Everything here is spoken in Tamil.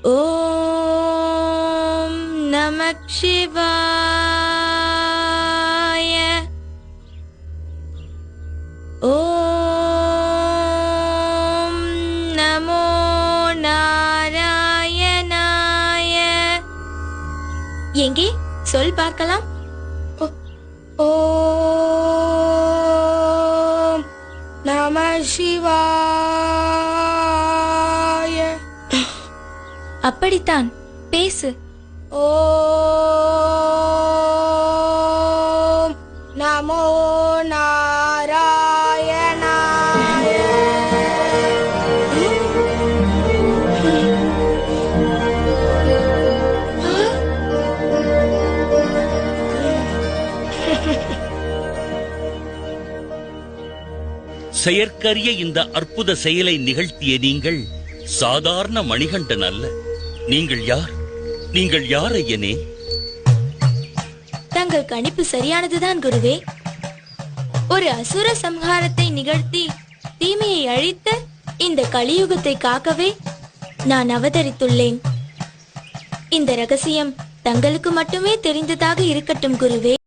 ஓம் நமக் சிவாய. ஓம் நமோ நாராயணாய. எங்கே சொல் பார்க்கலாம். ஓம் நம சிவாய. அப்படித்தான், பேசு. ஓம் நமோ நாராயணாய. செயற்கரிய இந்த அற்புத செயலை நிகழ்த்திய நீங்கள் சாதாரண மணிகண்டன் அல்ல. நீங்கள் யார்? நீங்கள் யார் ஐயனே? தங்கள் கணிப்பு சரியானதுதான் குருவே. ஒரு அசுர சம்ஹாரத்தை நிகழ்த்தி தீமையை அழித்த இந்த கலியுகத்தை காக்கவே நான் அவதரித்துள்ளேன். இந்த ரகசியம் தங்களுக்கு மட்டுமே தெரிந்ததாக இருக்கட்டும் குருவே.